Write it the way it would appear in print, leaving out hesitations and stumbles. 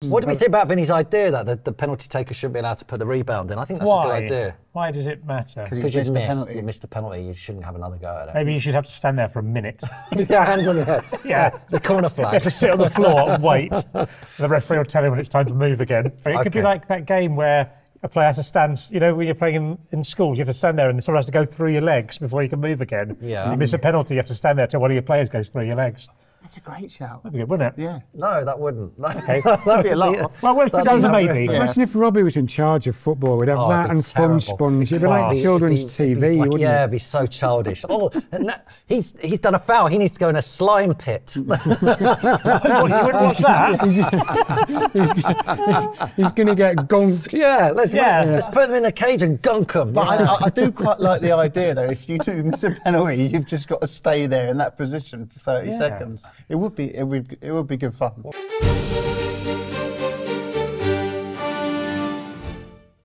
What do we think about Vinny's idea that the penalty taker shouldn't be allowed to put the rebound in? I think that's a good idea. Why does it matter? Because you missed a penalty, you shouldn't have another go at it. Maybe you should have to stand there for a minute. With your hands on your head. Yeah. The corner flag. You have to sit on the floor and wait. The referee will tell him when it's time to move again. So it could be like that game where a player has to stand, you know, when you're playing in schools, you have to stand there and someone has to go through your legs before you can move again. Yeah. If you miss a penalty, you have to stand there till one of your players goes through your legs. That's a great shout. That'd be good, wouldn't it? Yeah. No, that wouldn't. Okay. That'd be a lot. Well, what if it does a maybe? Yeah. Imagine if Robbie was in charge of football. We'd have that and Fun Sponge. It'd be like children's TV, wouldn't yeah, it? it'd be so childish. Oh, he's done a foul. He needs to go in a slime pit. You wouldn't watch that? He's going to get gonked. Yeah, let's put him in a cage and gunk him. But I do quite like the idea, though. If you do miss a penalty, you've just got to stay there in that position for 30 seconds. It would be good fun.